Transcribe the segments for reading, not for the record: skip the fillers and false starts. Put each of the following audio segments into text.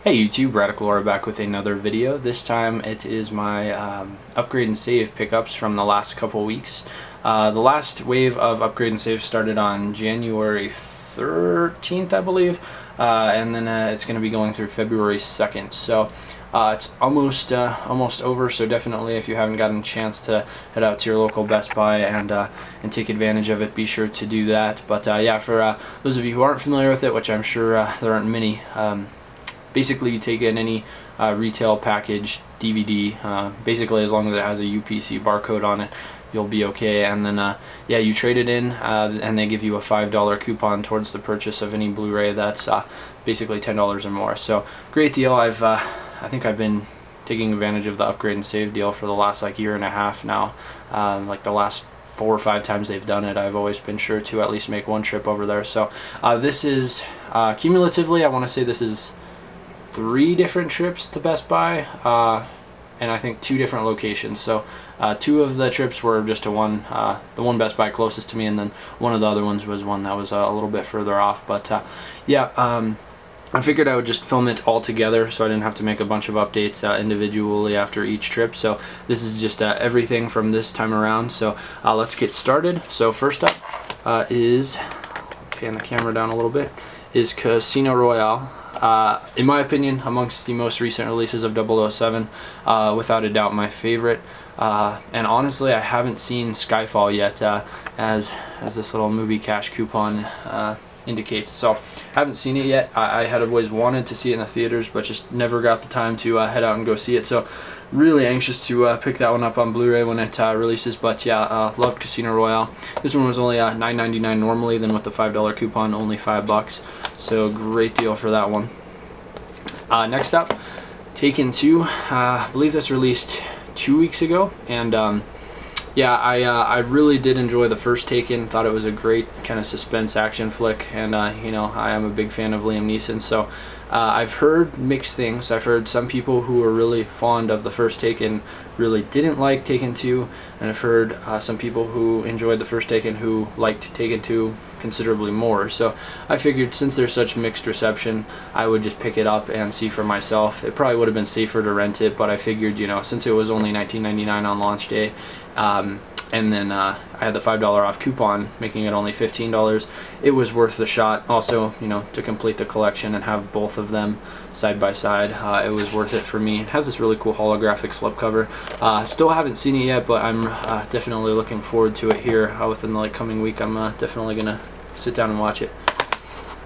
Hey YouTube, RadicalAura back with another video. This time it is my upgrade and save pickups from the last couple weeks. The last wave of upgrade and save started on January 13th, I believe, and then it's going to be going through February 2nd. So it's almost over. So definitely, if you haven't gotten a chance to head out to your local Best Buy and take advantage of it, be sure to do that. But yeah, for those of you who aren't familiar with it, which I'm sure there aren't many. Basically, you take in any retail package DVD, basically as long as it has a UPC barcode on it, you'll be okay. And then yeah, you trade it in and they give you a $5 coupon towards the purchase of any Blu-ray that's basically $10 or more. So great deal. I think I've been taking advantage of the upgrade and save deal for the last like year and a half now. Like the last 4 or 5 times they've done it, I've always been sure to at least make one trip over there. So this is cumulatively, I want to say this is 3 different trips to Best Buy, and I think 2 different locations. So 2 of the trips were just to the one Best Buy closest to me, and then one of the other ones was one that was a little bit further off. But yeah, I figured I would just film it all together so I didn't have to make a bunch of updates individually after each trip. So this is just everything from this time around. So let's get started. So first up is, pan the camera down a little bit, is Casino Royale. In my opinion, amongst the most recent releases of 007, without a doubt my favorite. And honestly, I haven't seen Skyfall yet, as this little movie cash coupon indicates. So I haven't seen it yet. I had always wanted to see it in the theaters, but just never got the time to head out and go see it. So really anxious to pick that one up on Blu-ray when it releases. But yeah, loved Casino Royale. This one was only $9.99 normally, then with the $5 coupon only $5. So great deal for that one. Next up, Taken 2. I believe this released 2 weeks ago, and yeah, I really did enjoy the first Taken. Thought it was a great kind of suspense action flick, and you know, I am a big fan of Liam Neeson. So I've heard mixed things. I've heard some people who were really fond of the first Taken really didn't like Taken 2, and I've heard some people who enjoyed the first Taken who liked Taken 2 considerably more. So I figured since there's such mixed reception, I would just pick it up and see for myself. It probably would have been safer to rent it, but I figured, you know, since it was only $19.99 on launch day, and then I had the $5 off coupon, making it only $15. It was worth the shot. Also, you know, to complete the collection and have both of them side by side, it was worth it for me. It has this really cool holographic slipcover. Still haven't seen it yet, but I'm definitely looking forward to it here within the coming week. I'm definitely gonna sit down and watch it.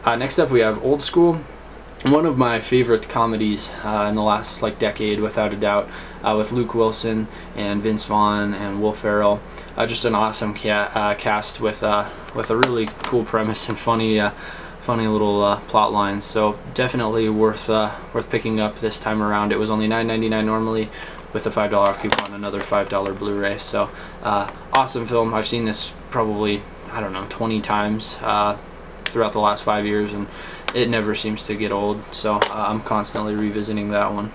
Next up, we have Old School. One of my favorite comedies in the last decade, without a doubt, with Luke Wilson and Vince Vaughn and Will Ferrell. Just an awesome cast with a really cool premise and funny little plot lines. So definitely worth picking up this time around. It was only $9.99 normally, with a $5 off coupon, another $5 Blu-ray. So awesome film. I've seen this probably, I don't know, 20 times throughout the last 5 years, and it never seems to get old. So I'm constantly revisiting that one.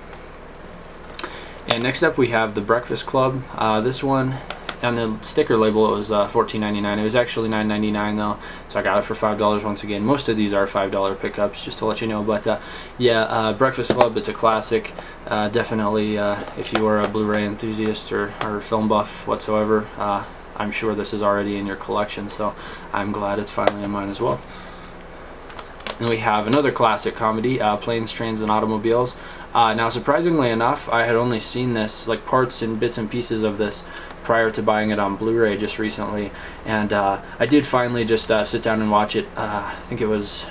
And next up, we have The Breakfast Club. This one, on the sticker label, it was $14.99. It was actually $9.99 though, so I got it for $5 once again. Most of these are $5 pickups, just to let you know. But yeah, Breakfast Club, it's a classic. Definitely, if you are a Blu-ray enthusiast or film buff whatsoever, I'm sure this is already in your collection, so I'm glad it's finally in mine as well. And we have another classic comedy, Planes, Trains, and Automobiles. Now, surprisingly enough, I had only seen this, parts and bits and pieces of this, prior to buying it on Blu-ray just recently. And I did finally just sit down and watch it. I think it was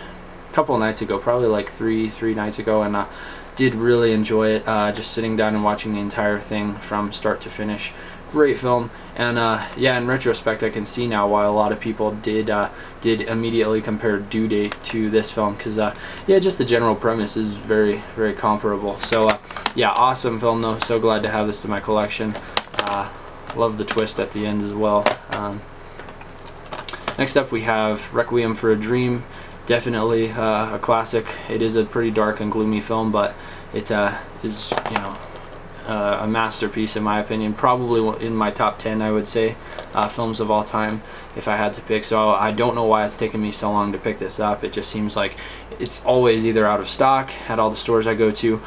a couple of nights ago, probably three nights ago, and did really enjoy it. Just sitting down and watching the entire thing from start to finish. Great film. And yeah, in retrospect, I can see now why a lot of people did immediately compare Due Date to this film, because yeah, just the general premise is very, very comparable. So yeah, awesome film though. So glad to have this in my collection. Love the twist at the end as well. Next up, we have Requiem for a Dream. Definitely a classic. It is a pretty dark and gloomy film, but it is, you know, a masterpiece in my opinion, probably in my top 10 I would say, films of all time if I had to pick. So I don't know why it's taken me so long to pick this up. It just seems like it's always either out of stock at all the stores I go to,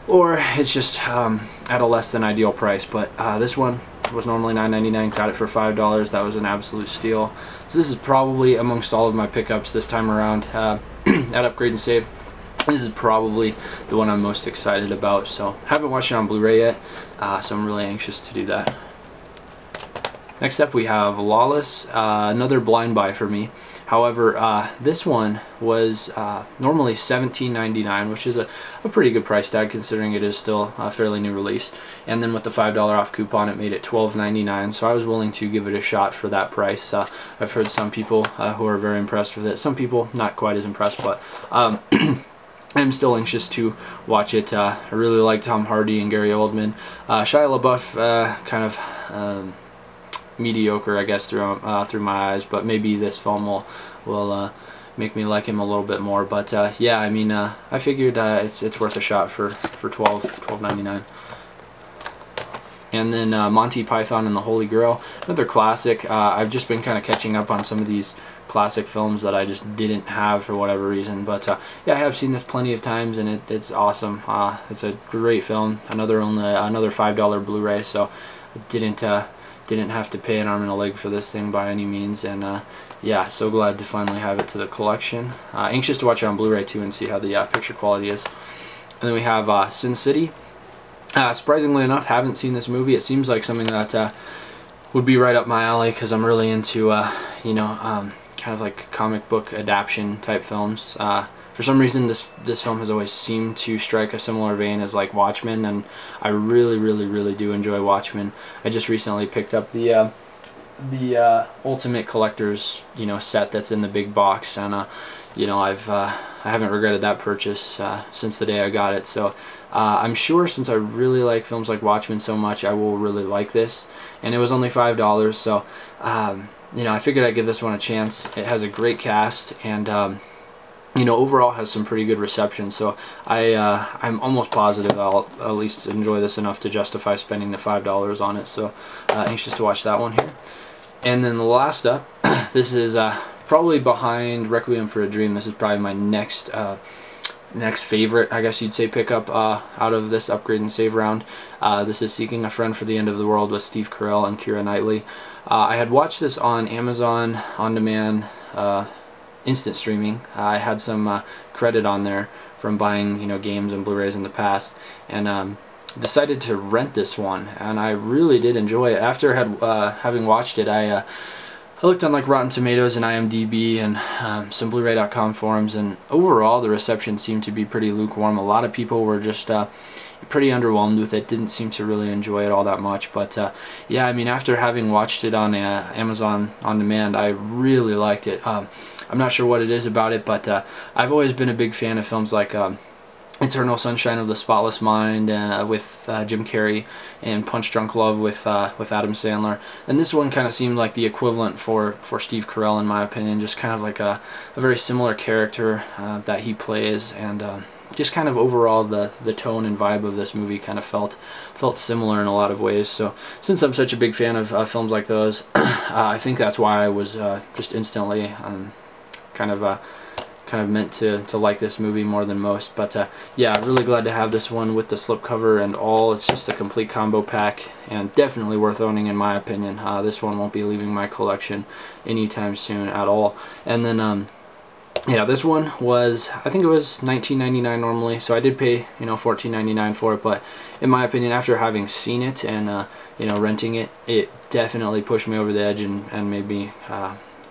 or it's just at a less than ideal price. But this one was normally $9.99, got it for $5. That was an absolute steal. So this is probably, amongst all of my pickups this time around at Upgrade and Save, this is probably the one I'm most excited about. So haven't watched it on Blu-ray yet, so I'm really anxious to do that. Next up we have Lawless, another blind buy for me. However, this one was normally $17.99, which is a pretty good price tag considering it is still a fairly new release. And then with the $5 off coupon, it made it $12.99. So I was willing to give it a shot for that price. I've heard some people who are very impressed with it. Some people not quite as impressed, but I'm still anxious to watch it. I really like Tom Hardy and Gary Oldman. Shia LaBeouf kind of mediocre, I guess, through my eyes, but maybe this film will make me like him a little bit more. But yeah, I mean, I figured it's worth a shot for $12.99. And then Monty Python and the Holy Grail, another classic. I've just been kind of catching up on some of these classic films that I just didn't have for whatever reason. But yeah, I have seen this plenty of times, and it's awesome. It's a great film. Another $5 Blu-ray, so I didn't have to pay an arm and a leg for this thing by any means. And yeah, so glad to finally have it to the collection. Anxious to watch it on Blu-ray too and see how the picture quality is. And then we have Sin City. Surprisingly enough, haven't seen this movie. It seems like something that would be right up my alley because I'm really into you know, kind of like comic book adaptation type films. For some reason, this film has always seemed to strike a similar vein as like Watchmen, and I really do enjoy Watchmen. I just recently picked up the Ultimate Collector's, you know, set that's in the big box, and you know, I haven't regretted that purchase since the day I got it. So I'm sure, since I really like films like Watchmen so much, I will really like this. And it was only $5, so you know, I figured I'd give this one a chance. It has a great cast, and you know, overall has some pretty good reception. So I'm almost positive I'll at least enjoy this enough to justify spending the $5 on it. So anxious to watch that one here. And then the last up, this is probably behind Requiem for a Dream. This is probably my next favorite, I guess you'd say, pickup out of this Upgrade and Save round. This is Seeking a Friend for the End of the World with Steve Carell and Keira Knightley. I had watched this on Amazon On Demand instant streaming. I had some credit on there from buying, you know, games and Blu-rays in the past, and decided to rent this one, and I really did enjoy it. After having watched it, I looked on like Rotten Tomatoes and IMDb and some Blu-ray.com forums, and overall the reception seemed to be pretty lukewarm. A lot of people were just pretty underwhelmed with it, didn't seem to really enjoy it all that much. But yeah, I mean, after having watched it on Amazon On Demand, I really liked it. I'm not sure what it is about it, but I've always been a big fan of films like Eternal Sunshine of the Spotless Mind with Jim Carrey, and Punch Drunk Love with Adam Sandler. And this one kind of seemed like the equivalent for Steve Carell, in my opinion. Just kind of like a very similar character that he plays, and just kind of overall the tone and vibe of this movie kind of felt similar in a lot of ways. So since I'm such a big fan of films like those, I think that's why I was just instantly kind of meant to like this movie more than most. But yeah, really glad to have this one with the slipcover and all. It's just a complete combo pack, and definitely worth owning in my opinion. This one won't be leaving my collection anytime soon at all. And then yeah, this one was, I think it was $19.99 normally, so I did pay, you know, $14.99 for it. But in my opinion, after having seen it and you know, renting it, it definitely pushed me over the edge and made me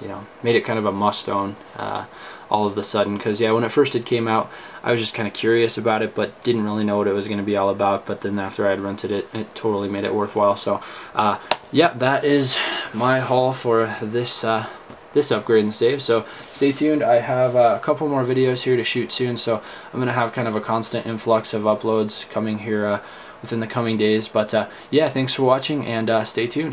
you know, made it kind of a must-own all of a sudden. Because yeah, when it first came out, I was just kind of curious about it, but didn't really know what it was going to be all about. But then after I had rented it, it totally made it worthwhile. So yeah, that is my haul for this this Upgrade and Save. So stay tuned. I have a couple more videos here to shoot soon, so I'm gonna have kind of a constant influx of uploads coming here within the coming days. But yeah, thanks for watching, and stay tuned.